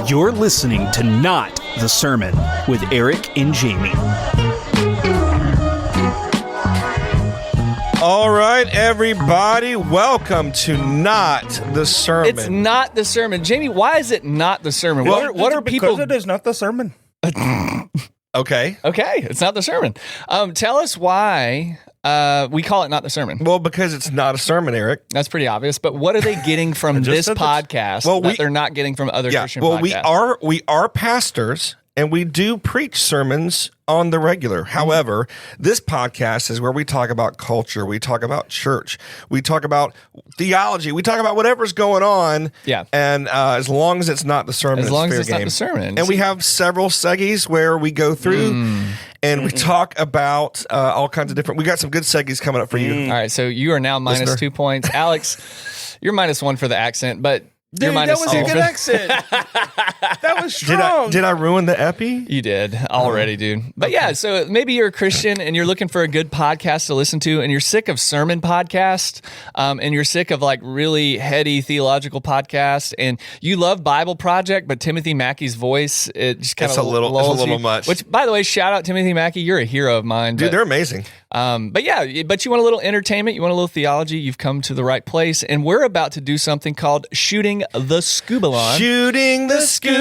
You're listening to Not the Sermon with Eric and Jamie. All right, everybody, welcome to Not the Sermon. It's not the sermon. Jamie, why is it not the sermon? What are people... Because it is not the sermon. Okay. Okay, it's not the sermon. Tell us why we call it not the sermon. Well, because it's not a sermon, Eric. That's pretty obvious. But what are they getting from this podcast that they're not getting from other Christian podcasts? Well, we are pastors, and we do preach sermons on the regular. However, this podcast is where we talk about culture, we talk about church, we talk about theology, we talk about whatever's going on. Yeah. And as long as it's not the sermon, as long as it's game. not the sermon. And we have several seggies where we go through and we talk about all kinds of different. We got some good seggies coming up for you. All right, so you are now minus Listener. 2 points. Alex, you're minus 1 for the accent, but Dude, you're that minus was 2 a for good accent. That was strong. Did I ruin the Eppy? You did already, dude. But yeah, so maybe you're a Christian and you're looking for a good podcast to listen to, and you're sick of sermon podcasts, and you're sick of like really heady theological podcasts, and you love Bible Project, but Timothy Mackey's voice, it just kind of It's a little much. Which, by the way, shout out Timothy Mackey, you're a hero of mine. Dude, they're amazing. But yeah, but you want a little entertainment, you want a little theology, you've come to the right place, and we're about to do something called Shooting the Skybalon. Shooting the Skybalon.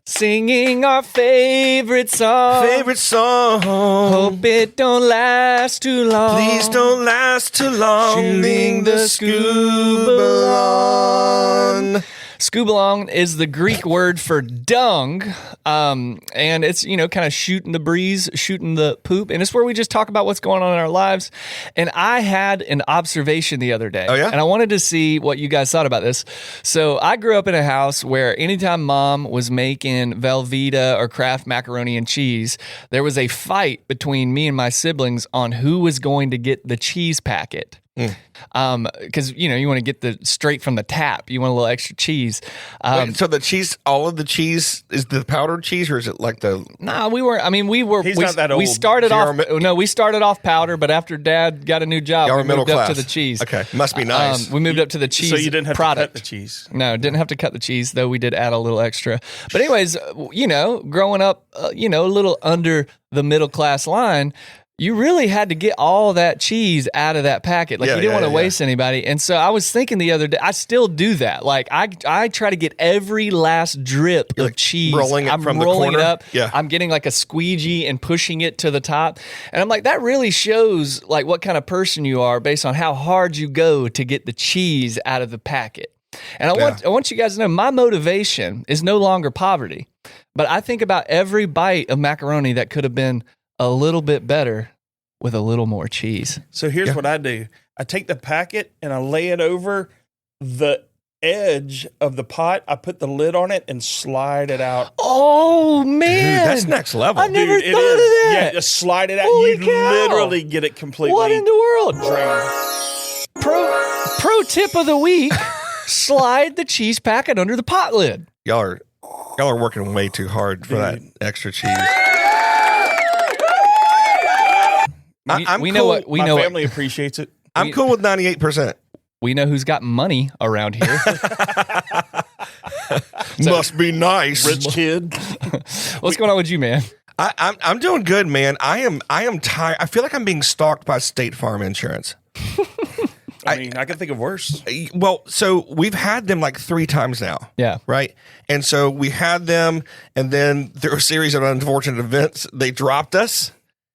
Singing our favorite song. Hope it don't last too long. Please don't last too long. Shooting the Skybalon. Scubalon is the Greek word for dung, and it's, kind of shooting the breeze, shooting the poop, and it's where we just talk about what's going on in our lives. And I had an observation the other day, and I wanted to see what you guys thought about this. So I grew up in a house where anytime Mom was making Velveeta or Kraft macaroni and cheese, there was a fight between me and my siblings on who was going to get the cheese packet. Because you want to get the straight from the tap. You want a little extra cheese. Wait, so the cheese, all of the cheese is the powdered cheese, or is it like the? Nah, we were. I mean, we were. He's not that old. We started off. No, we started off powder, but after Dad got a new job, Y'all we were middle moved up class. to the cheese. Okay, must be nice. We moved up to the cheese. So you didn't have product. to cut the cheese. No, didn't have to cut the cheese, though we did add a little extra. But anyways, growing up, a little under the middle class line, you really had to get all that cheese out of that packet. Like, you didn't want to waste anybody. And so I was thinking the other day, I still do that. Like, I try to get every last drip of cheese. Rolling it from the rolling corner? it up. Yeah. I'm getting like a squeegee and pushing it to the top. And I'm like, that really shows like what kind of person you are based on how hard you go to get the cheese out of the packet. And I want you guys to know, my motivation is no longer poverty. But I think about every bite of macaroni that could have been a little bit better with a little more cheese. So here's what I do. I take the packet and I lay it over the edge of the pot. I put the lid on it and slide it out. Oh, man. Dude, that's next level. I never Dude, it thought is. of that. Yeah, just slide it out. Holy You cow. literally get it completely What in the world? drained. Pro tip of the week, slide the cheese packet under the pot lid. Y'all are working way too hard for that extra cheese. We know what we My know. family appreciates it. I'm cool with 98%. We know who's got money around here. Must be nice. Rich kid. What's going on with you, man? I'm doing good, man. I am tired. I feel like I'm being stalked by State Farm Insurance. I mean, I can think of worse. Well, so we've had them like 3 times now. Yeah. Right. And so we had them, and then through a series of unfortunate events, they dropped us.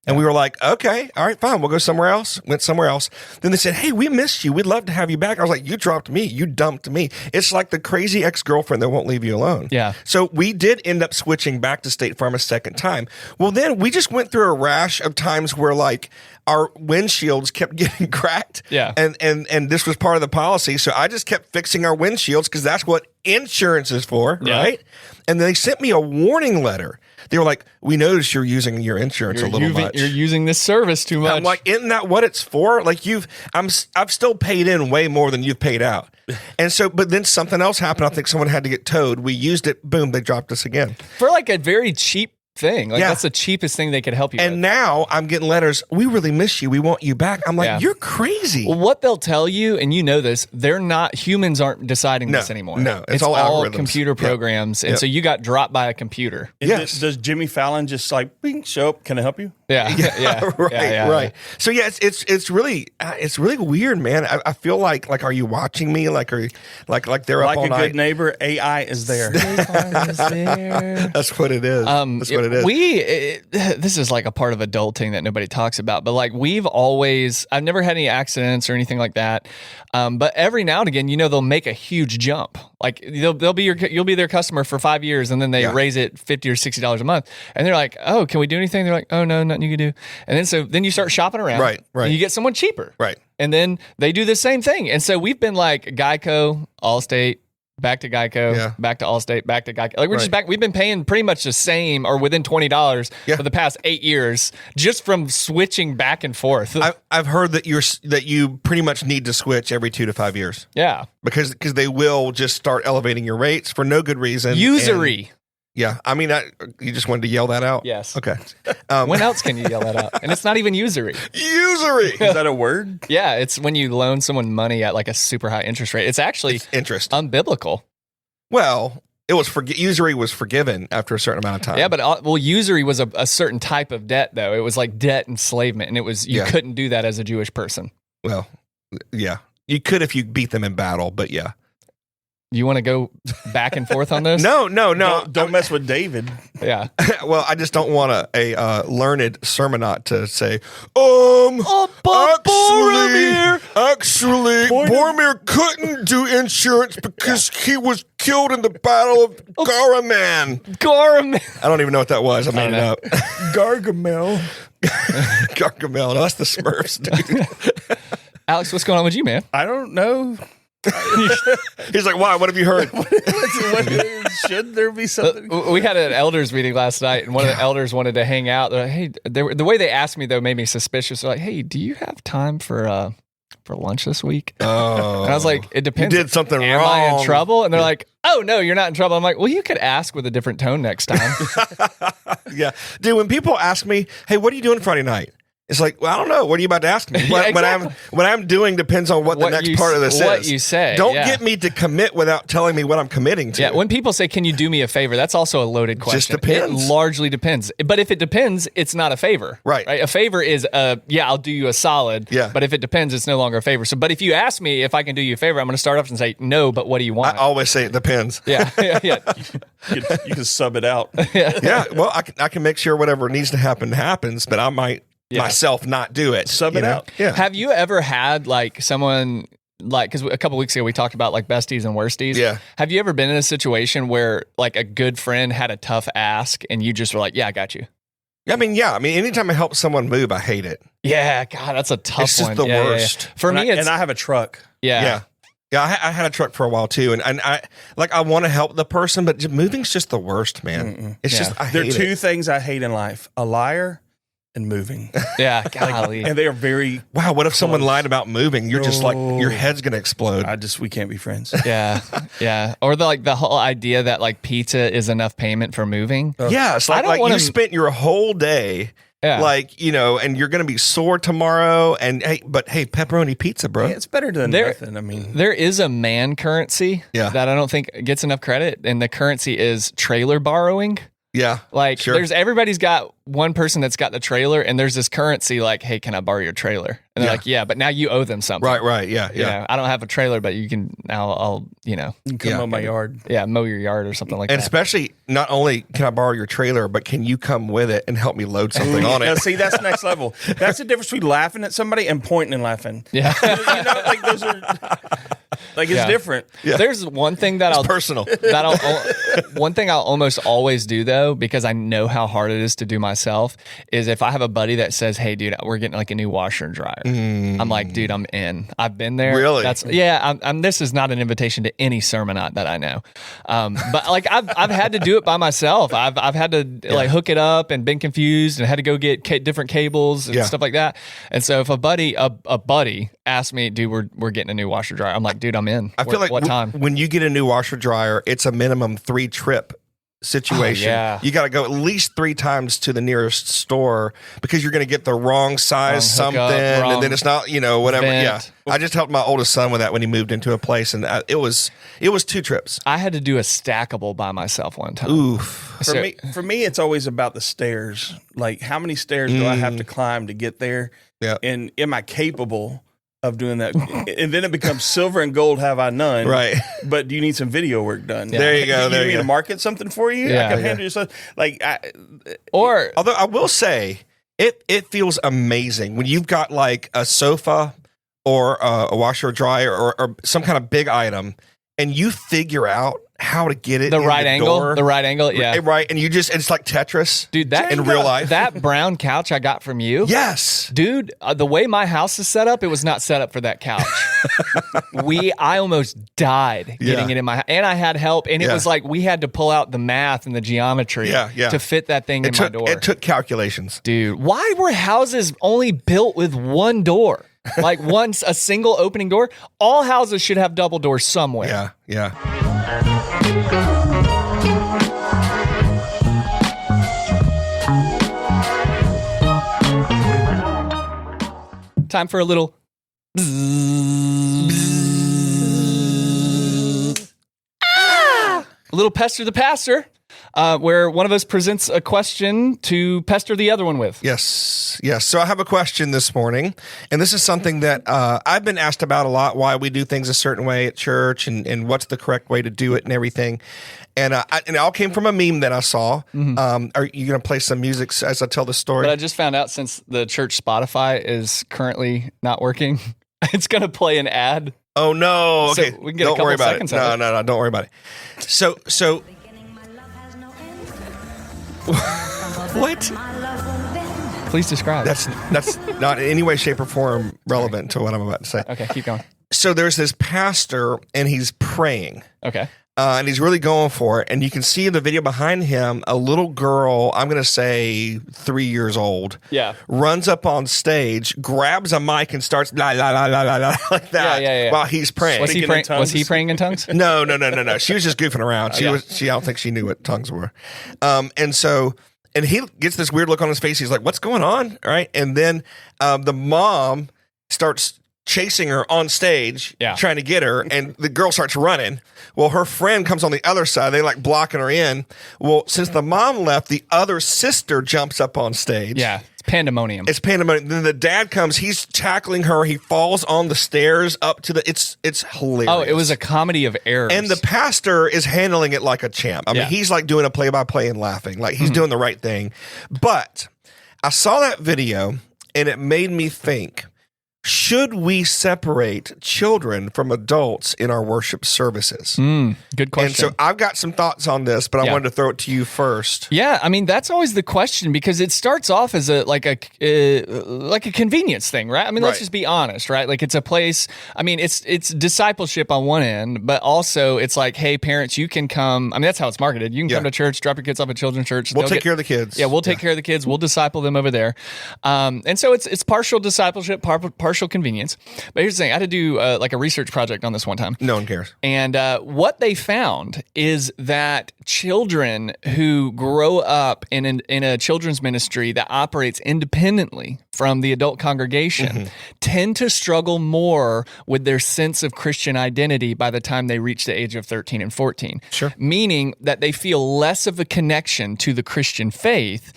And we were like, okay, all right, fine. We'll go somewhere else. Went somewhere else. Then they said, hey, we missed you. We'd love to have you back. I was like, you dropped me. You dumped me. It's like the crazy ex-girlfriend that won't leave you alone. Yeah. So we did end up switching back to State Farm a second time. Well, then we just went through a rash of times where like our windshields kept getting cracked. Yeah. And this was part of the policy. So I just kept fixing our windshields because that's what insurance is for, Yeah. right? And they sent me a warning letter. They were like, we noticed you're using your insurance a little much. You're using this service too much. I'm like, isn't that what it's for? Like I've still paid in way more than you've paid out. And so, but then something else happened. I think someone had to get towed. We used it. Boom, they dropped us again. for like a very cheap thing. Like Yeah. that's the cheapest thing they could help you with. And now I'm getting letters. We really miss you. We want you back. I'm like, Yeah. you're crazy. Well, what they'll tell you, and you know this, humans aren't deciding this anymore. No, it's all algorithms. computer Yep. programs. And so you got dropped by a computer. Yes. Does Jimmy Fallon just like, bing, show up? Can I help you? Yeah. Yeah. right, yeah. right. So yeah, it's really weird, man. I feel like are you watching me? Like are you, like they're Like up all a night? good neighbor, AI is there. That's what it is. That's what it is. This is like a part of adulting that nobody talks about, but like I've never had any accidents or anything like that. But every now and again, they'll make a huge jump. Like you'll be their customer for 5 years, and then they raise it $50 or $60 a month, and they're like, "Oh, can we do anything?" They're like, "Oh no, nothing you can do." And then you start shopping around, Right. And you get someone cheaper, Right. And then they do the same thing. And so we've been like Geico, Allstate, back to Geico, back to Allstate, back to Geico. Like we're just back. We've been paying pretty much the same or within $20 for the past 8 years, just from switching back and forth. I've heard that you pretty much need to switch every 2 to 5 years. Yeah, because they will just start elevating your rates for no good reason. usury. Yeah, I mean, you just wanted to yell that out? Yes. Okay. When else can you yell that out? And it's not even usury. Usury! Is that a word? Yeah, it's when you loan someone money at like a super high interest rate. It's actually interest. unbiblical. Well, it was usury was forgiven after a certain amount of time. Yeah, but usury was a certain type of debt, though. It was like debt enslavement, and it was you couldn't do that as a Jewish person. Well, yeah, you could if you beat them in battle, but yeah. You want to go back and forth on this? No. Don't mess with David. Yeah. Well, I just don't want a learned sermonot to say, actually, Boromir couldn't do insurance because he was killed in the Battle of Garaman. Garaman. I don't even know what that was. I made it up. Gargamel. Gargamel. No, that's the Smurfs, dude. Alex, what's going on with you, man? I don't know. He's like, why? What have you heard? Should there be something? We had an elders meeting last night, and one of the elders wanted to hang out. They're like, hey, the way they asked me, though, made me suspicious. They're like, hey, do you have time for lunch this week? Oh. And I was like, it depends. You did something Am wrong. I in trouble? And they're like, oh, no, you're not in trouble. I'm like, well, you could ask with a different tone next time. Yeah. Dude, when people ask me, hey, what are you doing Friday night? It's like, well, I don't know. What are you about to ask me? What I'm doing depends on what the next part of this is. What you say. Don't get me to commit without telling me what I'm committing to. Yeah, when people say, can you do me a favor? That's also a loaded question. Just depends. It largely depends. But if it depends, it's not a favor. Right. A favor is, I'll do you a solid. Yeah. But if it depends, it's no longer a favor. So, but if you ask me if I can do you a favor, I'm going to start off and say, no, but what do you want? I always say it depends. Yeah. You can sub it out. Yeah. Well, I can make sure whatever needs to happen happens, but I might myself not do it. Sub it out. Yeah. Have you ever had like someone like, because a couple weeks ago we talked about like besties and worsties. Yeah. Have you ever been in a situation where like a good friend had a tough ask and you just were like, yeah, I got you? I mean, anytime I help someone move, I hate it. Yeah. God, that's a tough It's just one. the Yeah, worst. yeah. For me, And I have a truck. Yeah. Yeah, I had a truck for a while too, and I want to help the person, but moving's just the worst, man. It's just I There are hate two it. things I hate in life: a liar and moving. Yeah, golly. And they are very. Wow, what if someone lied about moving? You're just like No. your head's gonna explode. We can't be friends. Yeah. Or the whole idea that like pizza is enough payment for moving. Yeah, it's I don't like wanna- you spent your whole day, and you're gonna be sore tomorrow. And hey, pepperoni pizza, bro. It's better than nothing. I mean, There is a man currency that I don't think gets enough credit, and the currency is trailer borrowing. Yeah, Like sure. everybody's got one person that's got the trailer, and there's this currency like, hey, can I borrow your trailer? And they're like, yeah, but now you owe them something. Right, yeah. You know, I don't have a trailer, but you can now I'll you can come on my yard. Yeah, mow your yard or something like And that. especially, not only can I borrow your trailer, but can you come with it and help me load something on Now, it? see, that's next level. That's the difference between laughing at somebody and pointing and laughing. Yeah. Like those are like it's different. Yeah. There's one thing that Personal. one thing I'll almost always do though, because I know how hard it is to do myself, is if I have a buddy that says, hey dude, we're getting like a new washer and dryer. I'm like, dude, I'm in. I've been there. Really? I'm this is not an invitation to any sermonette that I know. But like I've had to do it by myself. I've had to like hook it up and been confused and had to go get different cables and stuff like that. And so if a buddy asked me, dude, we're getting a new washer dryer, I'm like, dude, I'm in. I feel like what time? when you get a new washer dryer, it's a minimum 3-trip situation. yeah. You got to go at least 3 times to the nearest store because you're going to get the wrong size something, and then it's not, whatever. vent. Yeah. I just helped my oldest son with that when he moved into a place, and it was 2 trips. I had to do a stackable by myself one time. Oof. For me, it's always about the stairs. Like, how many stairs do I have to climb to get there? Yeah. And am I capable of doing that? And then it becomes silver and gold have I none. Right. But do you need some video work done? There you go. Do you need me to market something for you? Yeah. I can handle yourself. Although I will say, it feels amazing when you've got like a sofa or a washer or dryer or some kind of big item, and you figure out how to get it The in right the angle. door. The right angle. Yeah. Right. And it's like Tetris. Dude, that in real life. that brown couch I got from you. Yes. Dude, the way my house is set up, it was not set up for that couch. I almost died getting it in my, and I had help, and it was like we had to pull out the math and the geometry to fit that thing in my door. It took calculations. Dude, why were houses only built with one door? Like a single opening door? All houses should have double doors somewhere. Yeah, yeah. Time for a little. A little Pester the Pastor, where one of us presents a question to pester the other one with. Yes. So I have a question this morning, and this is something that I've been asked about a lot, why we do things a certain way at church and what's the correct way to do it and everything. And it all came from a meme that I saw. Mm-hmm. Are you going to play some music as I tell the story? But I just found out since the church Spotify is currently not working, it's going to play an ad. Oh, no. Okay. So we can get don't a couple worry about seconds it. of it. No, don't worry about it. So what? Please describe. That's not in any way, shape, or form relevant to what I'm about to say. Okay, keep going. So there's this pastor, and he's praying. Okay. And he's really going for it. And you can see in the video behind him, a little girl, I'm going to say 3 years old, runs up on stage, grabs a mic, and starts la la la la la la like that while he's praying. Was he praying in tongues? No. She was just goofing around. I don't think she knew what tongues were. And he gets this weird look on his face. He's like, "What's going on?" Right? And then the mom starts chasing her on stage, trying to get her, and the girl starts running. Well, her friend comes on the other side. They like blocking her in. Well, since the mom left, the other sister jumps up on stage. Yeah, it's pandemonium. Then the dad comes. He's tackling her. He falls on the stairs up to the. It's hilarious. Oh, it was a comedy of errors. And the pastor is handling it like a champ. I mean, he's like doing a play-by-play and laughing. Like he's doing the right thing. But I saw that video, and it made me think, should we separate children from adults in our worship services? Good question. And so I've got some thoughts on this, but I wanted to throw it to you first. Yeah, I mean, that's always the question because it starts off as a convenience thing, right? I mean, let's just be honest, right? Like it's a place, I mean, it's discipleship on one end, but also it's like, hey, parents, you can come. I mean, that's how it's marketed. You can come to church, drop your kids off at children's church. We'll take care of the kids. Yeah, we'll take care of the kids. We'll disciple them over there. And so it's partial discipleship, partial convenience. But here's the thing. I had to do like a research project on this one time. No one cares. And what they found is that children who grow up in a children's ministry that operates independently from the adult congregation tend to struggle more with their sense of Christian identity by the time they reach the age of 13 and 14. Sure. Meaning that they feel less of a connection to the Christian faith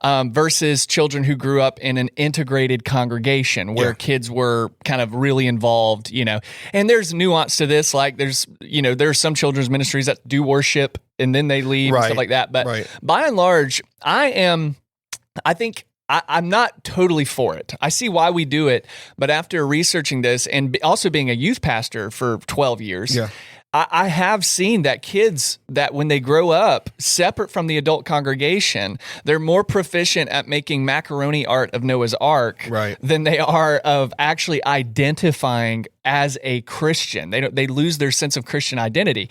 versus children who grew up in an integrated congregation where kids were kind of really involved, And there's nuance to this. Like there's some children's ministries that do worship and then they leave and stuff like that. But by and large, I'm not totally for it. I see why we do it, but after researching this and also being a youth pastor for 12 years, I have seen that kids that when they grow up separate from the adult congregation, they're more proficient at making macaroni art of Noah's Ark than they are of actually identifying as a Christian. They lose their sense of Christian identity,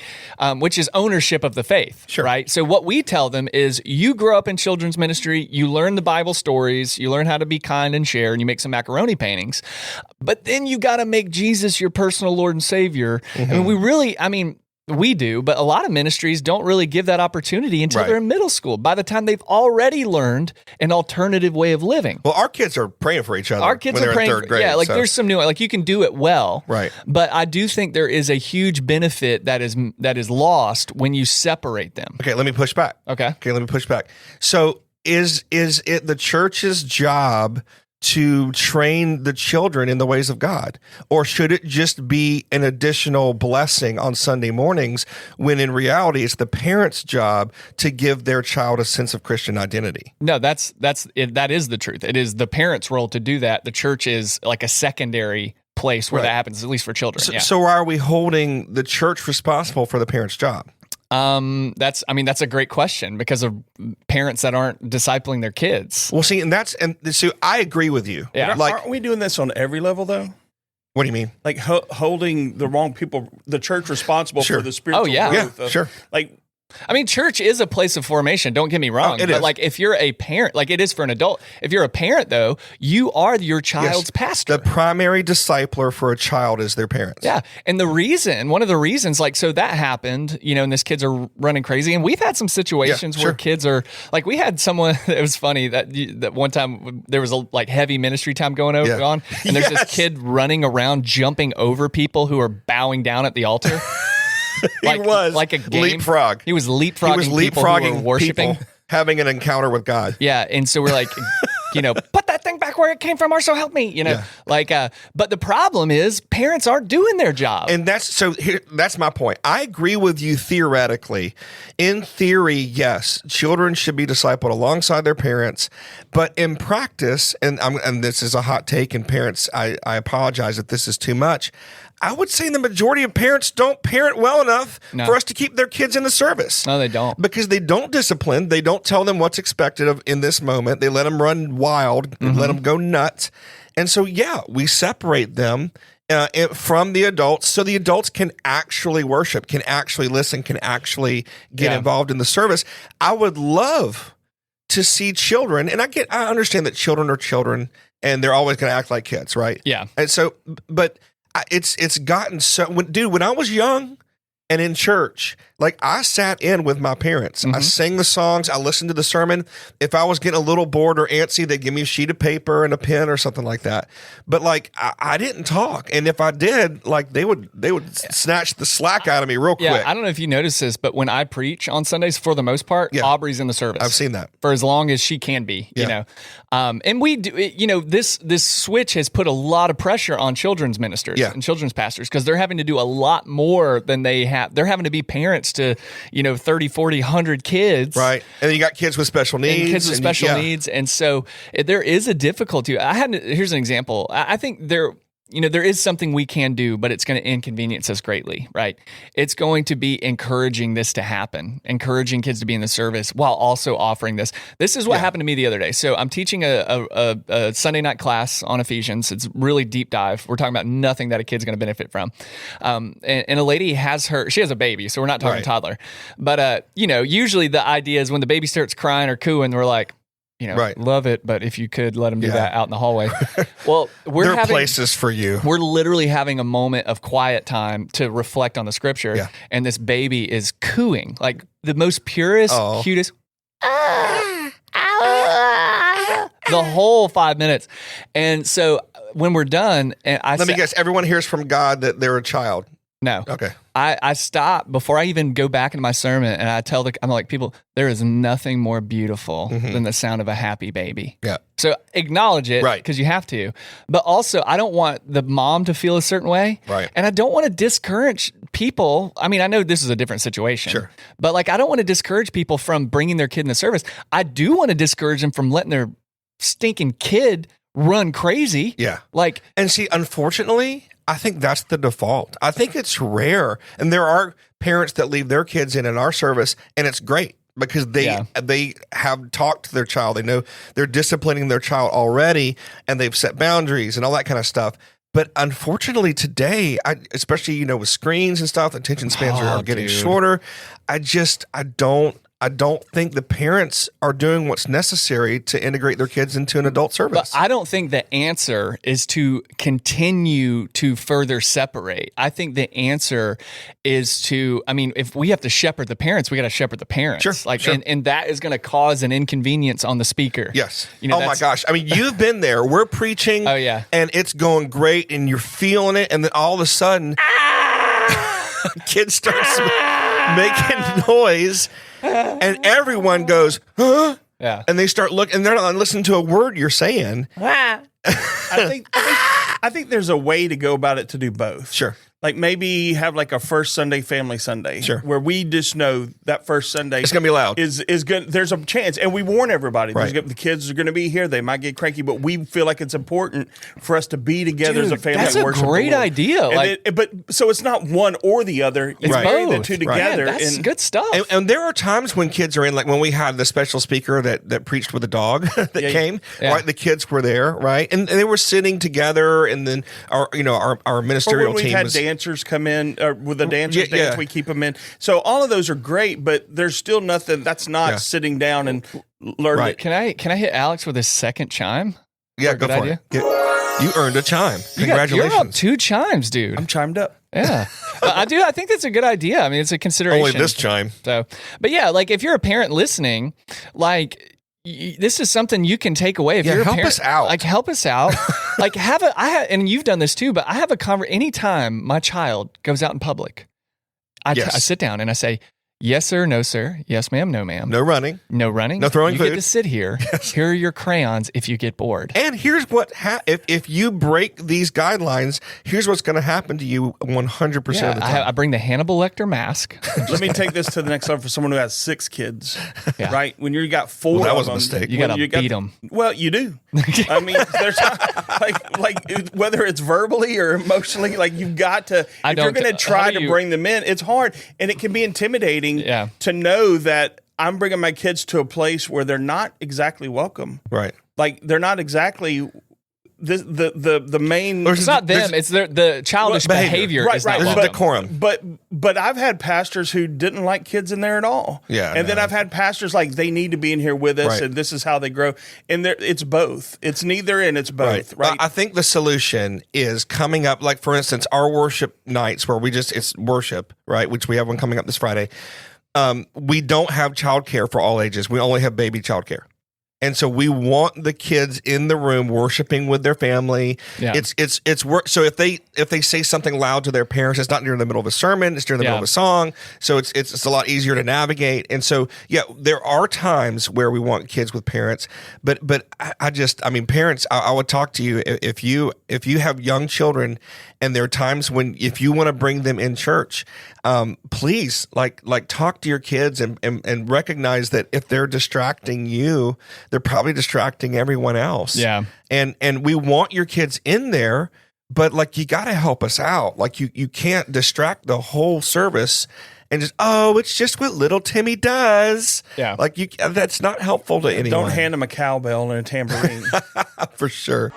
which is ownership of the faith, right? So what we tell them is you grow up in children's ministry, you learn the Bible stories, you learn how to be kind and share, and you make some macaroni paintings, but then you got to make Jesus your personal Lord and Savior. And We do, but a lot of ministries don't really give that opportunity until Right. they're in middle school. By the time they've already learned an alternative way of living. Well, our kids are praying for each other. Our kids when are they're praying. in third grade. Yeah, like so- there's some new, like you can do it well, Right. But I do think there is a huge benefit that is lost when you separate them. Okay, let me push back. Okay. Let me push back. So is it the church's job to train the children in the ways of God? Or should it just be an additional blessing on Sunday mornings when in reality it's the parents' job to give their child a sense of Christian identity? No, that is the truth. It is the parents' role to do that. The church is like a secondary place where Right. that happens, at least for children. So, yeah. so why are we holding the church responsible for the parents' job? That's a great question because of parents that aren't discipling their kids. Well, see, so I agree with you. Yeah. Like, Aren't we doing this on every level, though? what do you mean? Like holding the wrong people, the church responsible Sure. for the spiritual Oh, yeah. growth. Yeah, of, sure. Like, I mean, church is a place of formation. Don't get me wrong. it but is. like if you're a parent, like it is for an adult, if you're a parent though, you are your child's Yes. pastor. The primary discipler for a child is their parents. Yeah. And one of the reasons, like, so that happened, and these kids are running crazy. And we've had some situations Yeah, where sure. kids are like, we had someone, it was funny that one time there was a like heavy ministry time going Yeah. on. And there's Yes. this kid running around, jumping over people who are bowing down at the altar. He was like a game. leapfrog. He was leapfrogging people who were worshiping. people having an encounter with God. Yeah, and so we're like, put that thing back where it came from, or so help me. But the problem is parents aren't doing their job. And that's my point. I agree with you theoretically. In theory, yes, children should be discipled alongside their parents, but in practice, and this is a hot take, and parents, I apologize if this is too much. I would say the majority of parents don't parent well enough for us to keep their kids in the service. No, they don't. Because they don't discipline. They don't tell them what's expected of in this moment. They let them run wild, let them go nuts. And so, yeah, we separate them from the adults so the adults can actually worship, can actually listen, can actually get involved in the service. I would love to see children, and I understand that children are children and they're always going to act like kids, right? Yeah. And so, but it's gotten so, when I was young and in church, like I sat in with my parents. I sang the songs. I listened to the sermon. If I was getting a little bored or antsy, they'd give me a sheet of paper and a pen or something like that. But like I didn't talk, and if I did, like they would snatch the slack out of me real quick. Yeah, I don't know if you noticed this, but when I preach on Sundays, for the most part, Aubrey's in the service. I've seen that for as long as she can be. And we do. This switch has put a lot of pressure on children's ministers and children's pastors because they're having to do a lot more than they have. They're having to be parents to 30, 40, 100 kids, right? And then you got kids with special needs, and kids with special needs, and so there is a difficulty. Here's an example. I think there is something we can do, but it's going to inconvenience us greatly, right? It's going to be encouraging this to happen, encouraging kids to be in the service while also offering this. This is what happened to me the other day. So I'm teaching a Sunday night class on Ephesians. It's really deep dive. We're talking about nothing that a kid's going to benefit from. And a lady she has a baby, so we're not talking toddler. But, usually the idea is when the baby starts crying or cooing, we're like, love it, but if you could let them do that out in the hallway. Well, there are places for you. We're literally having a moment of quiet time to reflect on the scripture, and this baby is cooing, like the most purest, cutest, the whole 5 minutes. And so when we're done, and let me guess, everyone hears from God that they're a child. No. Okay. I stop before I even go back into my sermon, and I'm like, people, there is nothing more beautiful than the sound of a happy baby. Yeah. So acknowledge it, right? Because you have to. But also, I don't want the mom to feel a certain way, right? And I don't want to discourage people. I mean, I know this is a different situation, sure, but like, I don't want to discourage people from bringing their kid in the service. I do want to discourage them from letting their stinking kid run crazy. Yeah. Like, and see, unfortunately, I think that's the default. I think it's rare. And there are parents that leave their kids in our service, and it's great because they have talked to their child. They know they're disciplining their child already, and they've set boundaries and all that kind of stuff. But unfortunately today, especially, with screens and stuff, attention spans are getting shorter. I I don't think the parents are doing what's necessary to integrate their kids into an adult service. But I don't think the answer is to continue to further separate. I think the answer is to, I mean, if we have to shepherd the parents, we got to shepherd the parents. Sure, like, sure. And that is going to cause an inconvenience on the speaker. Yes. You know, oh my gosh. I mean, you've been there. We're preaching. Oh, yeah. And it's going great and you're feeling it. And then all of a sudden, kids start making noise and everyone goes, huh? Yeah. And they start looking and they're not listening to a word you're saying. I think there's a way to go about it to do both. Sure. Like maybe have like a first Sunday family Sunday, Sure. where we just know that first Sunday It's going to be loud. is good. There's a chance, and we warn everybody. Right. The kids are going to be here. They might get cranky, but we feel like it's important for us to be together as a family. That's and a worship the great Lord. idea. And but so it's not one or the other. You It's marry the both. two Right. together. Man, that's and good stuff. And there are times when kids are in, like when we had the special speaker that preached with a dog that came, Yeah. right? The kids were there, right? And they were sitting together, and then our Or ministerial when we've team had was dancers come in, or with the dancers Yeah, dance, yeah. we keep them in. So all of those are great, but there's still nothing that's not Yeah. sitting down and learning. Right. Can I hit Alex with his second chime? yeah, a go good for idea. it. You earned a chime. You're Congratulations. up 2 chimes, dude. I'm chimed up. Yeah. I think that's a good idea. I mean, it's a consideration. Only this chime. So, but yeah, like if you're a parent listening, like this is something you can take away. If Yeah, you're a help parent, us out. Like help us out. Like and you've done this too, but I have a anytime my child goes out in public, I Yes. sit down and I say, yes, sir, no, sir. Yes, ma'am, no, ma'am. No running. No running. No throwing you food. get to sit here. Here are your crayons if you get bored. And here's what if you break these guidelines, here's what's going to happen to you 100% of the time. I bring the Hannibal Lecter mask. Let me take this to the next level for someone who has 6 kids, Yeah. right? When you got 4 Well, that of was a them, mistake. You when gotta got- beat 'em. Well, you do. I mean, there's like whether it's verbally or emotionally, like you've got to. I If you're don't- going to how try do to you- bring them in, it's hard, and it can be intimidating. Yeah. To know that I'm bringing my kids to a place where they're not exactly welcome. Right. Like they're not exactly the main. It's not them. It's the childish behavior. Right, is not right. There's welcome. decorum. But I've had pastors who didn't like kids in there at all. Yeah, and then no. I've had pastors like they need to be in here with us, Right. and this is how they grow. And it's both. It's neither and it's both. Right. I think the solution is coming up, like for instance, our worship nights where it's worship, right? Which we have one coming up this Friday. We don't have childcare for all ages. We only have baby childcare. And so we want the kids in the room worshiping with their family. Yeah. It's work. So if they say something loud to their parents, it's not during the middle of a sermon. It's during the middle of a song. So it's a lot easier to navigate. And so yeah, there are times where we want kids with parents, but I mean, parents, I would talk to you if you have young children, and there are times when if you want to bring them in church, please like talk to your kids and recognize that if they're distracting you, they're probably distracting everyone else. Yeah. And we want your kids in there, but like you got to help us out. Like you can't distract the whole service and just, oh, it's just what little Timmy does. Yeah. Like that's not helpful to anyone. Don't hand them a cowbell and a tambourine. For sure.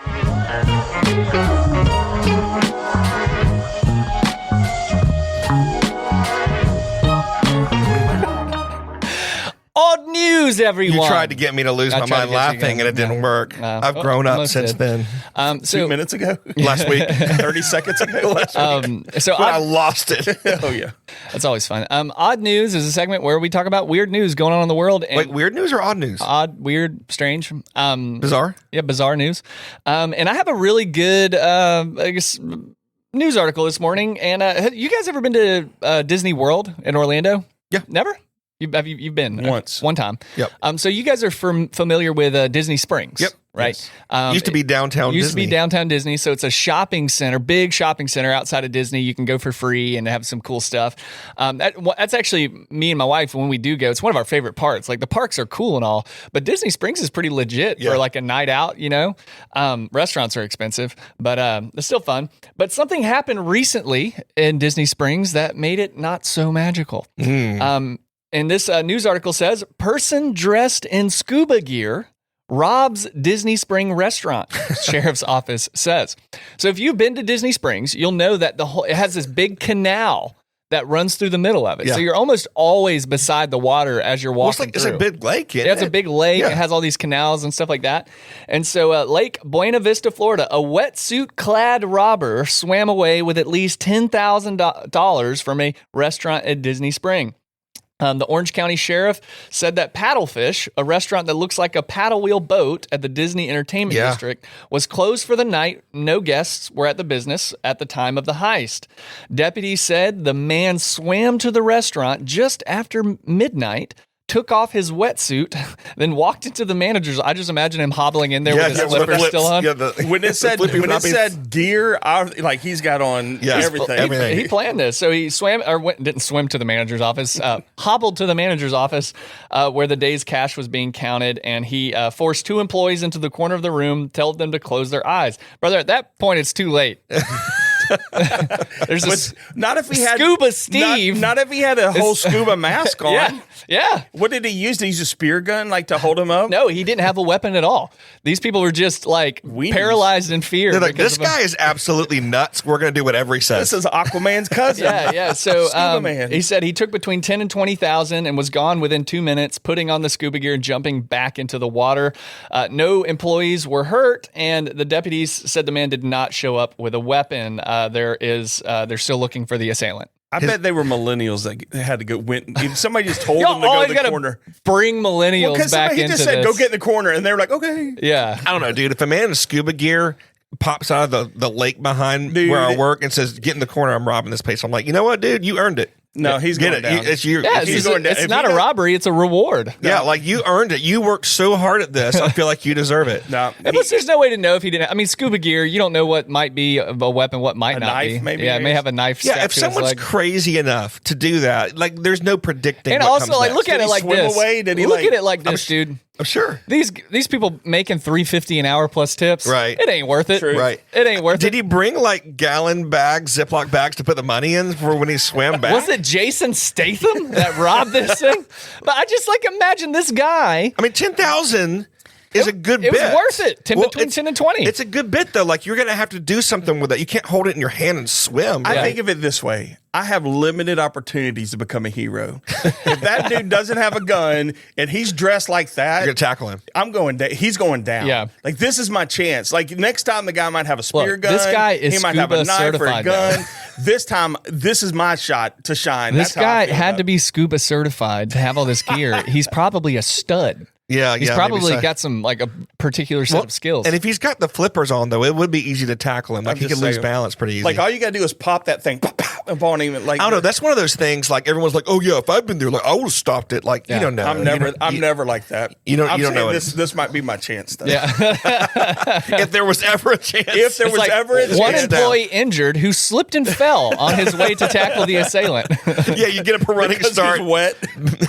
Odd news, everyone. You tried to get me to lose I my tried to mind get you laughing, again. and it didn't work. No. I've grown up Almost since did. then. 2 minutes ago, Last week, 30 seconds ago, So but I lost it. oh yeah. that's always fun. Odd news is a segment where we talk about weird news going on in the world. And Wait, weird news or odd news? odd, weird, strange, Bizarre? yeah, bizarre news. And I have a really good, I guess, news article this morning. And have you guys ever been to Disney World in Orlando? Yeah. Never? You've been Once. one time. Yep. So you guys are familiar with Disney Springs. Yep. Right. Used to be downtown Used Disney. to be downtown Disney, so it's a shopping center, big shopping center outside of Disney. You can go for free and have some cool stuff. That's actually me and my wife when we do go. It's one of our favorite parts. Like the parks are cool and all, but Disney Springs is pretty legit Yeah. for like a night out. You know, restaurants are expensive, but it's still fun. But something happened recently in Disney Springs that made it not so magical. And this news article says, person dressed in scuba gear robs Disney Spring restaurant, sheriff's office says. So if you've been to Disney Springs, you'll know that it has this big canal that runs through the middle of it. Yeah. So you're almost always beside the water as you're walking It's through. a big lake. Yeah, it's a big lake. Yeah. It has all these canals and stuff like that. And so Lake Buena Vista, Florida, a wetsuit-clad robber swam away with at least $10,000 from a restaurant at Disney Spring. The Orange County Sheriff said that Paddlefish, a restaurant that looks like a paddle wheel boat at the Disney Entertainment District, was closed for the night. No guests were at the business at the time of the heist. Deputies said the man swam to the restaurant just after midnight, took off his wetsuit, then walked into the manager's. I just imagine him hobbling in there with his slippers still on. Yeah, When it said gear, like he's got on everything. He planned this. So he swam, or didn't swim to the manager's office, hobbled to the manager's office where the day's cash was being counted, and he forced 2 employees into the corner of the room, told them to close their eyes. Brother, at that point, it's too late. There's not if he had Scuba Steve. Not if he had a whole scuba mask on. Yeah. What did he use? Did he use a spear gun like to hold him up? No, he didn't have a weapon at all. These people were just like paralyzed in fear. They're like, this guy is absolutely nuts. We're going to do whatever he says. This is Aquaman's cousin. Yeah. So Scuba man. He said he took between 10 and 20,000 and was gone within 2 minutes, putting on the scuba gear and jumping back into the water. No employees were hurt, and the deputies said the man did not show up with a weapon. They're still looking for the assailant. I bet they were millennials that had to go. If somebody just told them to go to the corner. Bring millennials back into this. He just said, "Go get in the corner," and they were like, "Okay." Yeah, I don't know, dude. If a man in scuba gear pops out of the lake behind where I work and says, "Get in the corner, I'm robbing this place," I'm like, you know what, dude? You earned it. No, he's going down. It's you. Yeah, it's not a robbery; it's a reward. Yeah, like you earned it. You worked so hard at this. I feel like you deserve it. No, plus there's no way to know if he didn't. I mean, scuba gear, you don't know what might be a weapon, what might not knife, be. Maybe it may have a knife. Yeah, if someone's crazy enough to do that, like there's no predicting. And what also, comes like, next. look at it like this. Away? Did he look at it like this, dude. I'm sure these people making $3.50 an hour plus tips. Right, it ain't worth it. True. Right, it ain't worth it. Did he bring like gallon bags, Ziploc bags to put the money in for when he swam back? Was it Jason Statham that robbed this thing? But I just like imagine this guy. I mean, 10,000 is a good bit. It was worth it. Between 10 and 20. It's a good bit though. Like you're going to have to do something with it. You can't hold it in your hand and swim. I think of it this way. I have limited opportunities to become a hero. If that dude doesn't have a gun and he's dressed like that, you're going to tackle him. I'm going down. He's going down. Yeah. Like this is my chance. Like next time the guy might have a spear gun. This guy is he might have a knife or a certified, gun. This time, this is my shot to shine. This guy had to be scuba certified to have all this gear. He's probably a stud. Yeah, he's probably got some like a particular set of skills. And if he's got the flippers on, though, it would be easy to tackle him. Like he could lose balance pretty easy. Like all you got to do is pop that thing upon him. Like I don't know. That's one of those things. Like everyone's like, "Oh yeah, if I'd been there, like I would have stopped it." Like you don't know. I'm never like that. You don't know. This might be my chance. Though. Yeah. If there was ever a chance. If there was ever a chance. One employee injured who slipped and fell on his way to tackle the assailant. Yeah, you get up a running start. He's wet.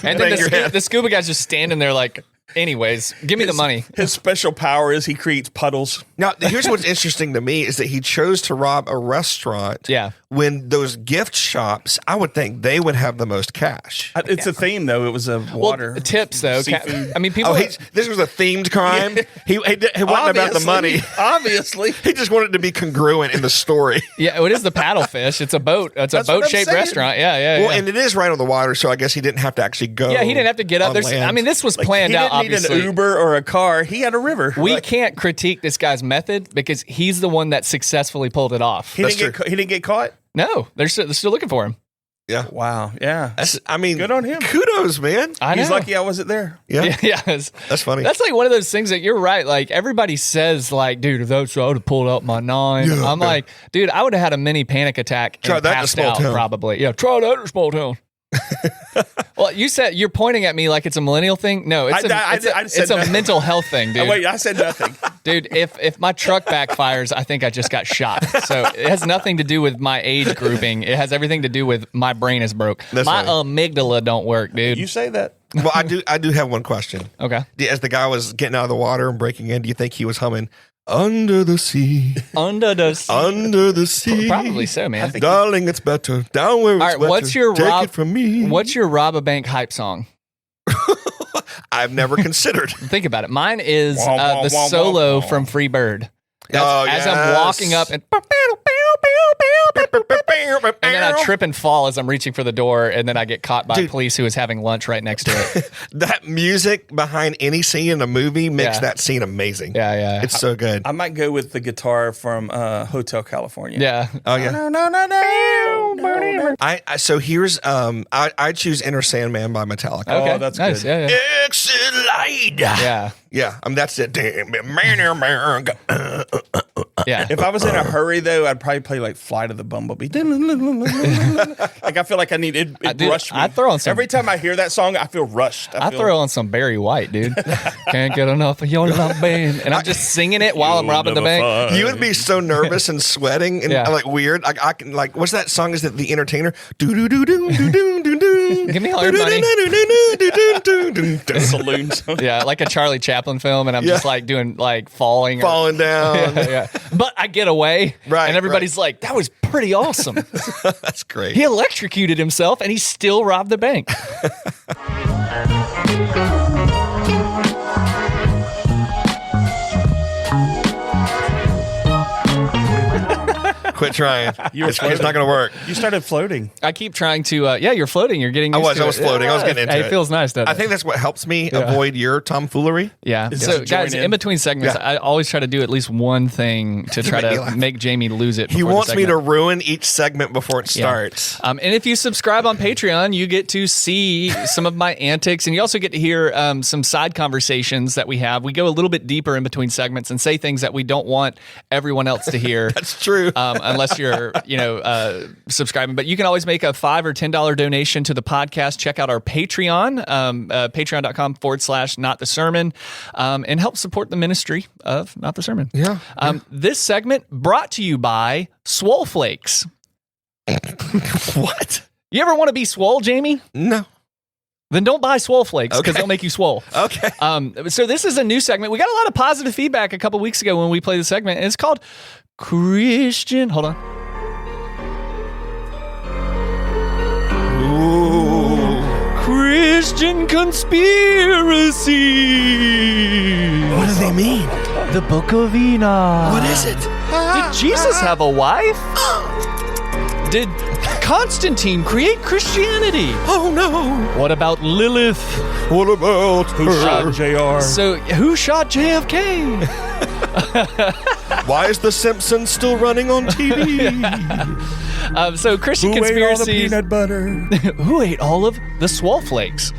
And then the scuba guy's just standing there like, anyways, give me the money. His special power is he creates puddles. Now, here's what's interesting to me is that he chose to rob a restaurant. Yeah. When those gift shops, I would think they would have the most cash. It's a theme, though. It was a water. Well, tips, though. Seafood. I mean, people. This was a themed crime. He wasn't about the money. Obviously. He just wanted to be congruent in the story. Yeah, it is the paddlefish. It's a boat. It's a boat-shaped restaurant. Yeah. Well, and it is right on the water, so I guess he didn't have to actually go. Yeah, he didn't have to get up. I mean, this was planned out, obviously. He didn't need an Uber or a car. He had a river. We can't critique this guy's method because he's the one that successfully pulled it off. He didn't get caught? No, they're still looking for him. Yeah. Wow. Yeah. Good on him. Kudos, man. He's lucky I wasn't there. Yeah. That's funny. That's like one of those things that you're right. Like everybody says, like, dude, if that's I would have pulled out my 9. Yeah, I'm like, dude, I would have had a mini panic attack. Try and that in a passed small out, town. probably. Yeah, try that in a small town. Well, you said you're pointing at me like it's a millennial thing. No, it's a mental health thing, dude. Oh, wait, I said nothing. Dude, if my truck backfires, I think I just got shot. So it has nothing to do with my age grouping. It has everything to do with my brain is broke. My amygdala don't work, dude. You say that. Well, I do have one question. Okay. As the guy was getting out of the water and breaking in, do you think he was humming "Under the Sea"? Under the sea. Under the sea. Probably so, man. Darling, it's better down where it's All right, wetter. what's your Take it from me. What's your rob a bank hype song? I've never considered. Think about it. Mine is Wah, wah, the wah, solo wah. from Free Bird. Oh, As I'm walking up and And then I trip and fall as I'm reaching for the door, and then I get caught by Dude. police who is having lunch right next to it. That music behind any scene in a movie makes Yeah. that scene amazing. Yeah. It's so good. I might go with the guitar from Hotel California. Yeah. Oh yeah. No. So here's I choose Enter Sandman by Metallica. Okay. Oh, that's nice. good. Yeah. Excellent. Yeah. Yeah. That's it. Damn. Yeah. If I was in a hurry, though, I'd probably play like Flight of the Bumblebee. Like I feel like I need it. Dude, Rush me. I throw on some- Every time I hear that song, I feel rushed. I throw on some Barry White, dude. Can't get enough of your love, band. And I'm just singing it while I'm robbing the bank. You would be so nervous and sweating and Yeah. like weird. I can like what's that song? Is it The Entertainer? Do do do do do do do do. Give me all your money. Saloon song. Yeah, like a Charlie Chaplin film, and I'm just like doing like falling. Falling down. Yeah. But I get away. Right, And everybody's like, that was pretty awesome. That's great. He electrocuted himself and he still robbed the bank. Quit trying. It's not going to work. You started floating. I keep trying to, you're floating. You're getting used I to was it. floating. I was getting into Hey, it. It feels nice, doesn't it? I think that's what helps me avoid your tomfoolery. Yeah. Is So, just join guys, in. in between segments, Yeah. I always try to do at least one thing to try make me to laugh. make Jamie lose it. He before the wants me to segment. ruin each segment before it starts. And if you subscribe on Patreon, you get to see some of my antics, and you also get to hear some side conversations that we have. We go a little bit deeper in between segments and say things that we don't want everyone else to hear. That's true. Unless you're, subscribing. But you can always make a $5 or $10 donation to the podcast. Check out our Patreon, patreon.com/Not the Sermon, and help support the ministry of Not the Sermon. Yeah. This segment brought to you by Swole Flakes. What? You ever want to be swole, Jamie? No. Then don't buy Swole Flakes because Okay. they'll make you swole. Okay. So this is a new segment. We got a lot of positive feedback a couple weeks ago when we played the segment. And it's called Christian. Hold on. Ooh. Christian Conspiracies. What do they mean? The Book of Enoch. What is it? Did Jesus have a wife? Did Constantine create Christianity? Oh no. What about Lilith? What about Who shot JR? So who shot JFK? Why is The Simpsons still running on TV? So Christian Who ate all the Conspiracies. peanut butter? Who ate all of the swole flakes?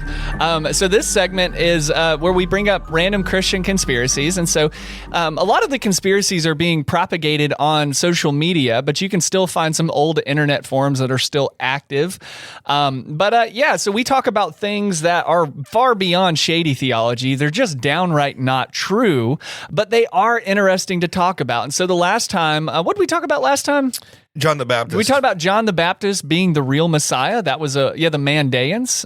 So this segment is where we bring up random Christian conspiracies. And so a lot of the conspiracies are being propagated on social media, but you can still find some old internet forums that are still active. So we talk about things that are far beyond shady theology. They're just downright not true, but they are interesting to talk about. And so the last time, what did we talk about last time? John the Baptist. We talked about John the Baptist being the real Messiah. That was the Mandaeans.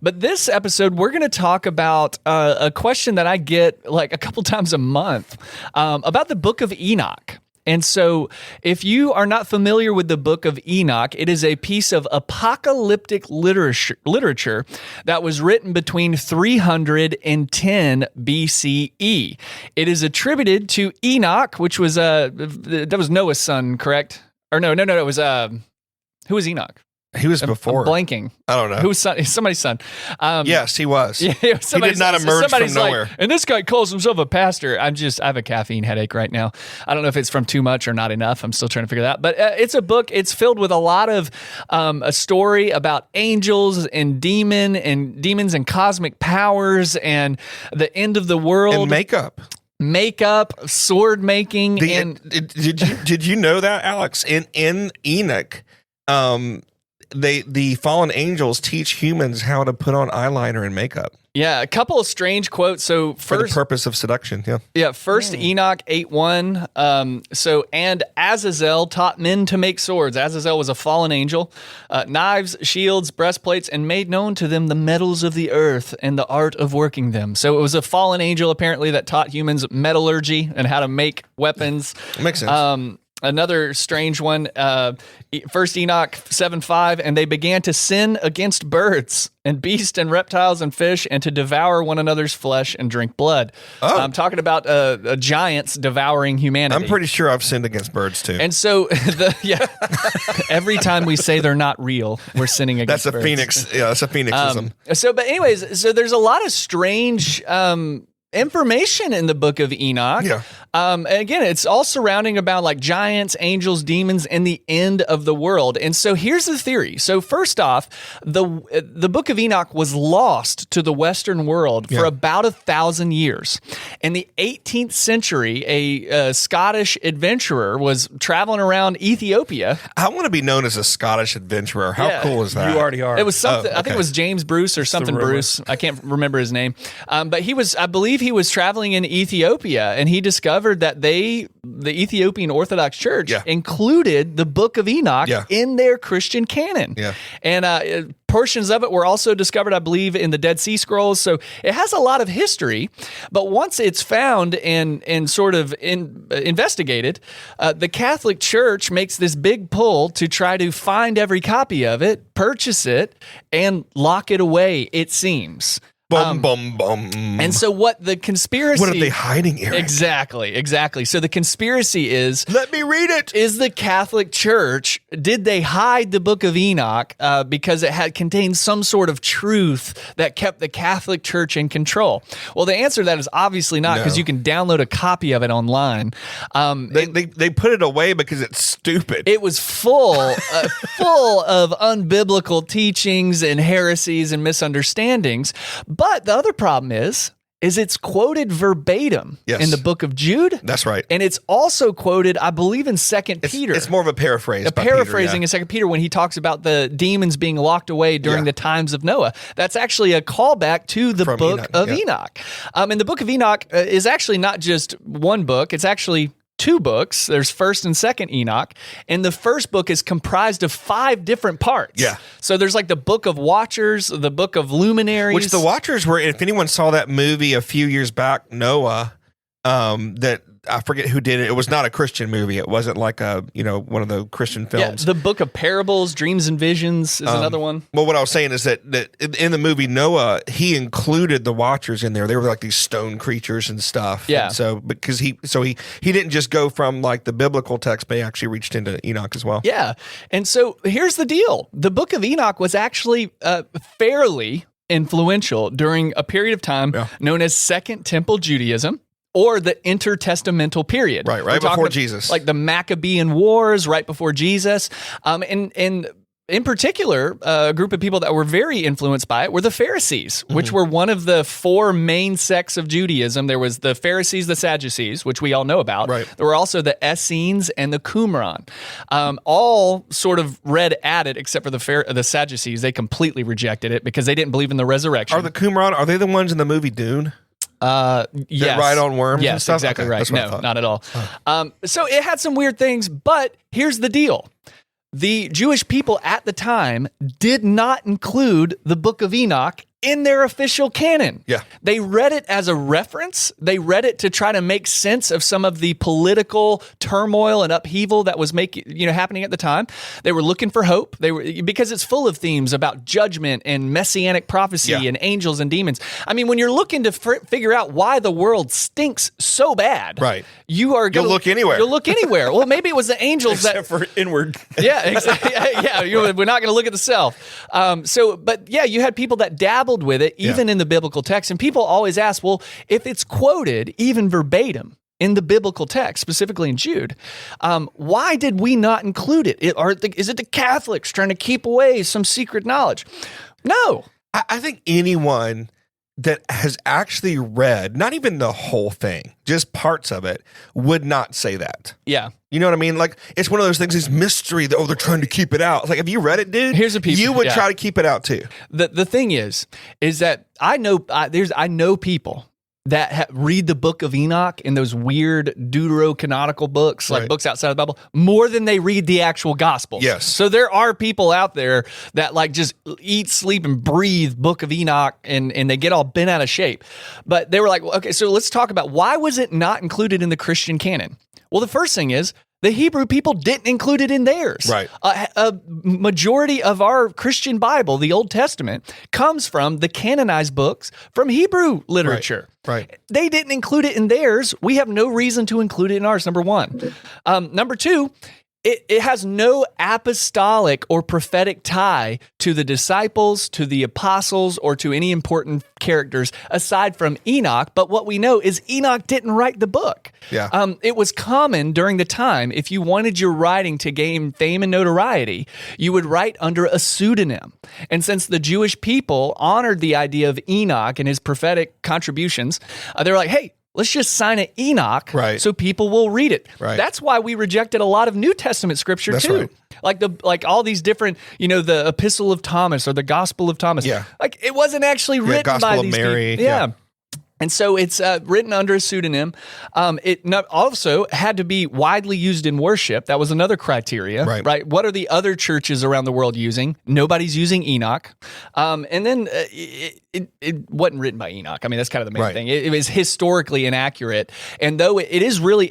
But this episode, we're going to talk about a question that I get like a couple times a month about the Book of Enoch. And so if you are not familiar with the Book of Enoch, it is a piece of apocalyptic literature that was written between 300 and 10 BCE. It is attributed to Enoch, which was that was Noah's son, correct? Or no, it was who was Enoch? He was before. I'm blanking. I don't know. Who was son? Somebody's son. Yes, he was. Yeah, He did not emerge from nowhere. And this guy calls himself a pastor. I have a caffeine headache right now. I don't know if it's from too much or not enough. I'm still trying to figure that out. But it's a book. It's filled with a lot of a story about angels and demons and cosmic powers and the end of the world. And makeup, sword making, did you know that, Alex? In Enoch, the fallen angels teach humans how to put on eyeliner and makeup. Yeah, a couple of strange quotes. So For the first, purpose of seduction, First Enoch 8:1. And Azazel taught men to make swords. Azazel was a fallen angel. Knives, shields, breastplates, and made known to them the metals of the earth and the art of working them. So it was a fallen angel apparently that taught humans metallurgy and how to make weapons. Makes sense. Another strange one, First Enoch 7:5, and they began to sin against birds and beasts and reptiles and fish and to devour one another's flesh and drink blood. I'm talking about giants devouring humanity. I'm pretty sure I've sinned against birds too. And so, every time we say they're not real, we're sinning against birds. That's a phoenixism. But anyways, so there's a lot of strange information in the Book of Enoch. Yeah. Again, it's all surrounding about like giants, angels, demons, and the end of the world. And so here's the theory. So first off, the Book of Enoch was lost to the Western world for about 1,000 years. In the 18th century, a Scottish adventurer was traveling around Ethiopia. I want to be known as a Scottish adventurer. How cool is that? You already are. It was something. I think it was James Bruce or something Bruce. I can't remember his name. But I believe he was traveling in Ethiopia, and he discovered that the Ethiopian Orthodox Church included the Book of Enoch in their Christian canon. Yeah. And portions of it were also discovered, I believe, in the Dead Sea Scrolls. So it has a lot of history. But once it's found and sort of investigated, the Catholic Church makes this big pull to try to find every copy of it, purchase it, and lock it away, it seems. Bum, bum, bum. And so what the conspiracy... What are they hiding, Eric? Exactly. So the conspiracy is... Let me read it! Is the Catholic Church, did they hide the Book of Enoch because it had contained some sort of truth that kept the Catholic Church in control? Well, the answer to that is obviously not, because you can download a copy of it online. They put it away because it's stupid. It was full of unbiblical teachings and heresies and misunderstandings. But the other problem is it's quoted verbatim in the book of Jude. That's right. And it's also quoted, I believe, in 2 Peter. It's more of a paraphrase. Paraphrasing in 2 Peter when he talks about the demons being locked away during the times of Noah. That's actually a callback to the Book of Enoch. And the Book of Enoch is actually not just one book. It's actually 2 books. There's 1st and 2nd Enoch, and the first book is comprised of 5 different parts. Yeah. So there's like the Book of Watchers, the Book of Luminaries. Which the Watchers were, if anyone saw that movie a few years back, Noah, that I forget who did it. It was not a Christian movie. It wasn't like one of the Christian films. Yeah, the Book of Parables, Dreams and Visions is another one. Well, what I was saying is that in the movie Noah, he included the Watchers in there. They were like these stone creatures and stuff. Yeah. And so because he didn't just go from like the biblical text, but he actually reached into Enoch as well. Yeah. And so here's the deal. The Book of Enoch was actually fairly influential during a period of time known as Second Temple Judaism, or the intertestamental period. Right before Jesus. Like the Maccabean Wars, right before Jesus. And in particular, a group of people that were very influenced by it were the Pharisees, which were one of the 4 main sects of Judaism. There was the Pharisees, the Sadducees, which we all know about. Right. There were also the Essenes and the Qumran. All sort of read at it, except for the Sadducees. They completely rejected it because they didn't believe in the resurrection. Are the Qumran, are they the ones in the movie Dune? Yes. Ride on worms? Yes, and stuff? exactly okay, right. No, not at all. So it had some weird things, but here's the deal. The Jewish people at the time did not include the Book of Enoch in their official canon. Yeah. They read it as a reference. They read it to try to make sense of some of the political turmoil and upheaval that was happening at the time. They were looking for hope. Because it's full of themes about judgment and messianic prophecy and angels and demons. I mean, when you're looking to figure out why the world stinks so bad, right? You'll look anywhere. You'll look anywhere. Well, maybe it was the angels except for inward. Yeah, exactly. We're not going to look at the self. You had people that dabbled with it, even in the biblical text. And people always ask, well, if it's quoted even verbatim in the biblical text, specifically in Jude, why did we not include it? Is it the Catholics trying to keep away some secret knowledge? No. I think anyone that has actually read, not even the whole thing, just parts of it, would not say that. Yeah. You know what I mean? Like, it's one of those things, this mystery that, they're trying to keep it out. It's like, if you read it, dude, you would try to keep it out too. The thing is that I know people that read the Book of Enoch in those weird deuterocanonical books, like books outside of the Bible, more than they read the actual Gospels. Yes. So there are people out there that like just eat, sleep, and breathe Book of Enoch, and they get all bent out of shape. But they were like, well, okay, so let's talk about why was it not included in the Christian canon? Well, the first thing is, The Hebrew people didn't include it in theirs. Right. A majority of our Christian Bible, the Old Testament, comes from the canonized books from Hebrew literature. Right. They didn't include it in theirs. We have no reason to include it in ours, number one. Number two, it has no apostolic or prophetic tie to the disciples, to the apostles, or to any important characters aside from Enoch. But what we know is Enoch didn't write the book. Yeah. It was common during the time, if you wanted your writing to gain fame and notoriety, you would write under a pseudonym. And since the Jewish people honored the idea of Enoch and his prophetic contributions, they were like, hey, let's just sign it Enoch so people will read it. Right. That's why we rejected a lot of New Testament scripture too. Right. Like all these different, the Epistle of Thomas or the Gospel of Thomas. Yeah. Like it wasn't actually written Gospel by of these Mary. people. Yeah. And so it's written under a pseudonym. It also had to be widely used in worship. That was another criteria, right? What are the other churches around the world using? Nobody's using Enoch. And then it wasn't written by Enoch. I mean, that's kind of the main thing. It was historically inaccurate. And though it is really,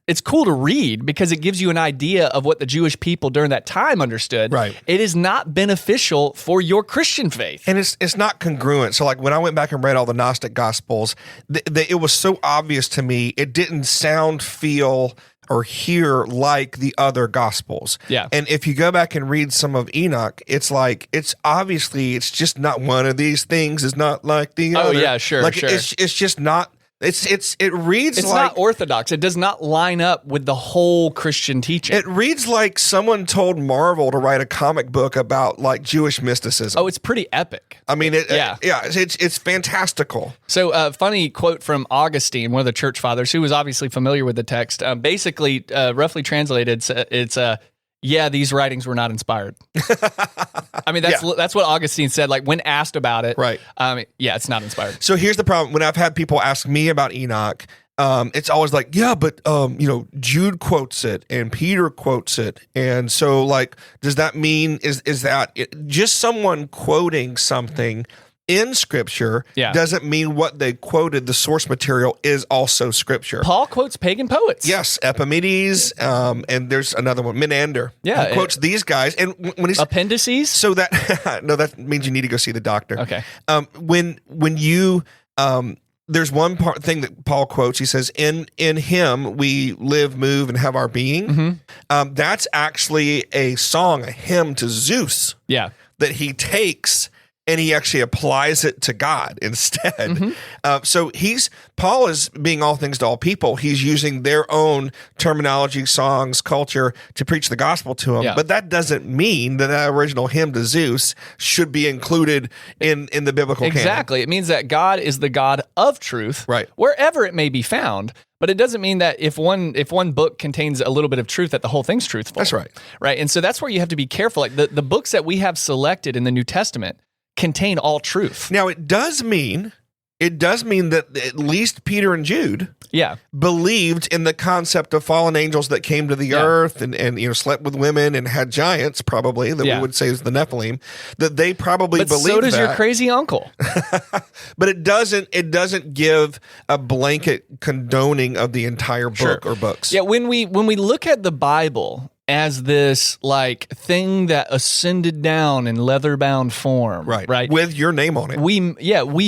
it's cool to read because it gives you an idea of what the Jewish people during that time understood. Right. It is not beneficial for your Christian faith. And it's not congruent. So like when I went back and read all the Gnostic Gospels, it was so obvious to me. It didn't sound, feel, or hear like the other Gospels. Yeah. And if you go back and read some of Enoch, it's like, it's just not one of these things is not like the other. Oh yeah, sure, like sure. It's just not. It reads it's like not orthodox. It does not line up with the whole Christian teaching. it reads like someone told Marvel to write a comic book about like Jewish mysticism. Oh, it's pretty epic. I mean, it's fantastical. So, funny quote from Augustine, one of the church fathers, who was obviously familiar with the text. Basically, roughly translated, it's these writings were not inspired. I mean, that's what Augustine said. Like when asked about it, Right. It's not inspired. So here's the problem. When I've had people ask me about Enoch, it's always like, but Jude quotes it and Peter quotes it, and so like, does that mean is that just someone quoting something in Scripture doesn't mean what they quoted, the source material, is also Scripture. Paul quotes pagan poets. Yes, Epimenides, and there's another one, Menander. Yeah, he quotes these guys, and when he's appendices. so that no, that means you need to go see the doctor. Okay. When you there's one thing that Paul quotes. He says, "In him we live, move, and have our being." Mm-hmm. That's actually a song, a hymn to Zeus. Yeah. That he takes and he actually applies it to God instead. Mm-hmm. So Paul is being all things to all people. He's using their own terminology, songs, culture to preach the gospel to them. Yeah. But that doesn't mean that original hymn to Zeus should be included in the biblical canon. Exactly. It means that God is the God of truth, Right. wherever it may be found. But it doesn't mean that if one book contains a little bit of truth, that the whole thing's truthful. That's right. Right. And so that's where you have to be careful. Like the books that we have selected in the New Testament contain all truth. Now, it does mean that at least Peter and Jude believed in the concept of fallen angels that came to the earth and slept with women and had giants, probably, that we would say is the Nephilim, that they probably believed that. So does your crazy uncle. But it doesn't give a blanket condoning of the entire book or books. Yeah, when we look at the Bible as this like thing that ascended down in leather-bound form, right, with your name on it, we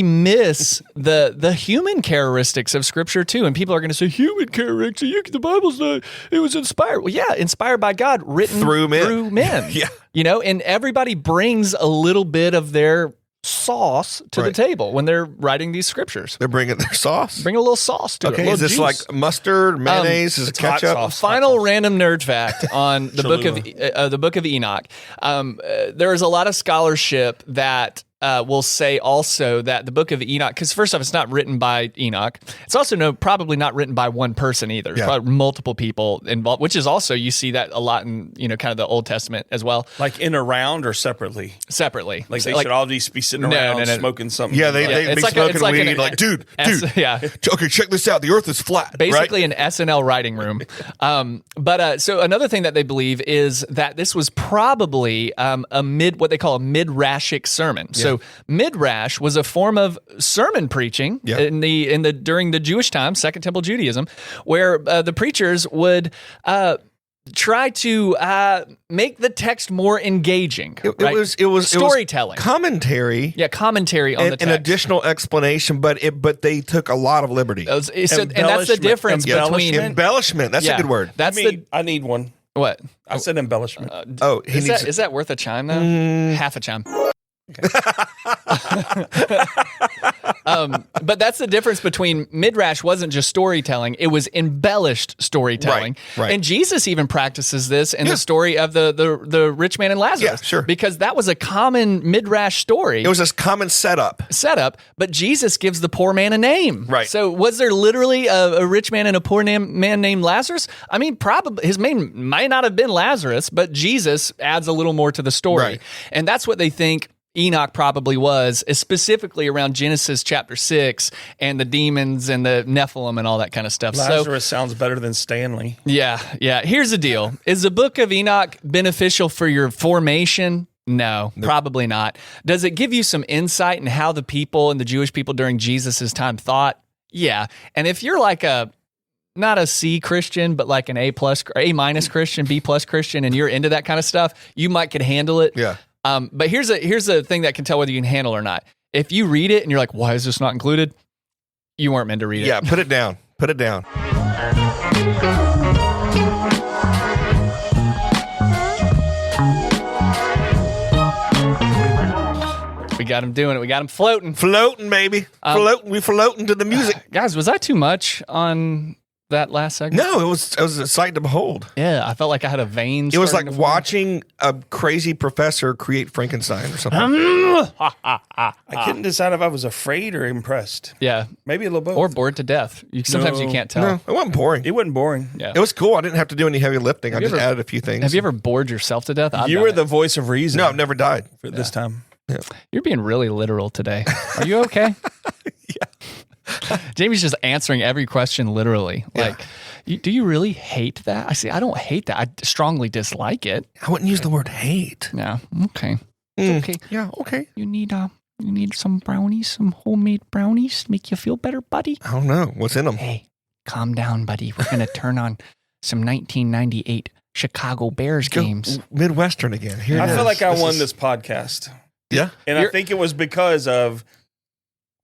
miss the human characteristics of Scripture too. And people are going to say, human characteristics, the Bible's not, it was inspired. Well, yeah, inspired by God, written through men. And everybody brings a little bit of their sauce to the table when they're writing these scriptures. They're bringing their sauce. Bring a little sauce to it. Okay, is this like mustard, mayonnaise, is it ketchup? Final random nerd fact on the Book of Enoch. There is a lot of scholarship that will say also that the Book of Enoch, because first off, it's not written by Enoch. It's also probably not written by one person either. There's probably multiple people involved, which is also, you see that a lot in, kind of the Old Testament as well. Like in a round or separately? Separately. Like they should all just be sitting around smoking something. Yeah, they'd be smoking weed. Like, dude. Okay, check this out. The earth is flat. Basically an SNL writing room. So another thing that they believe is that this was probably what they call a midrashic sermon. So midrash was a form of sermon preaching during the Jewish time, Second Temple Judaism, where the preachers would try to make the text more engaging. It was storytelling, commentary. Yeah, commentary on the text. An additional explanation, but they took a lot of liberty. And that's the difference between embellishment. That's a good word. I need one. What? I said embellishment. Is that worth a chime though? Half a chime. But that's the difference between Midrash wasn't just storytelling, it was embellished storytelling. Right. And Jesus even practices this in the story of the rich man and Lazarus. Yeah, sure. Because that was a common Midrash story. It was this common setup, but Jesus gives the poor man a name. Right. So was there literally a rich man and a poor man named Lazarus? I mean, probably his name might not have been Lazarus, but Jesus adds a little more to the story. Right. And that's what they think Enoch probably was, specifically around Genesis chapter 6 and the demons and the Nephilim and all that kind of stuff. Lazarus sounds better than Stanley. Yeah. Here's the deal. Is the Book of Enoch beneficial for your formation? No, probably not. Does it give you some insight in how the people and the Jewish people during Jesus' time thought? Yeah. And if you're like not a C Christian, but like an A+ Christian, B+ Christian, and you're into that kind of stuff, you might could handle it. Yeah. But here's a thing that can tell whether you can handle or not. If you read it and you're like, why is this not included? You weren't meant to read it. Yeah, put it down. Put it down. We got him doing it. We got him floating. Floating, baby. We floating to the music. Guys, was I too much on that last segment? No, it was a sight to behold. Yeah, I felt like I had a vein. It was like watching a crazy professor create Frankenstein or something. I couldn't decide if I was afraid or impressed. Yeah. Maybe a little both. Or bored to death. Sometimes you can't tell. No, it wasn't boring. It wasn't boring. Yeah. It was cool. I didn't have to do any heavy lifting. I just added a few things. Have you ever bored yourself to death? You were the voice of reason. No, I've never died. For this time. Yeah. You're being really literal today. Are you okay? Yeah. Jamie's just answering every question literally. Yeah. Like, do you really hate that? I say, I don't hate that. I strongly dislike it. I wouldn't use the word hate. Yeah. Okay. Okay. Yeah. Okay. You need some brownies, some homemade brownies to make you feel better, buddy? I don't know. What's in them? Hey, calm down, buddy. We're going to turn on some 1998 Chicago Bears games. Midwestern again. Here I feel like I won this podcast. Yeah. And I think it was because of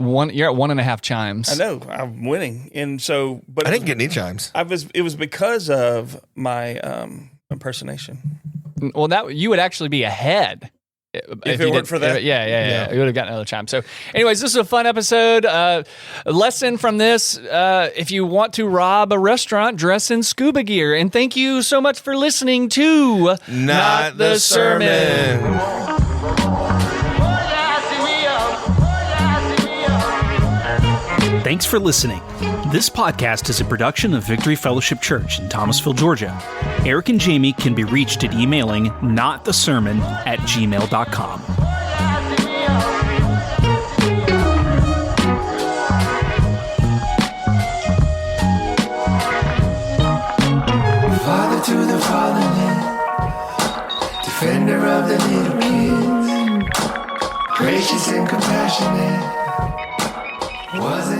you're at 1.5 chimes. I know I'm winning, and so but I didn't get any chimes. It was because of my impersonation. Well, that you would actually be ahead if it weren't for that. Yeah. You would have gotten another chime. So, anyways, this is a fun episode. A lesson from this: if you want to rob a restaurant, dress in scuba gear. And thank you so much for listening to Not the Sermon. Thanks for listening. This podcast is a production of Victory Fellowship Church in Thomasville, Georgia. Eric and Jamie can be reached at emailing notthesermon@gmail.com. Father to the fatherless, defender of the little kids, gracious and compassionate. Was it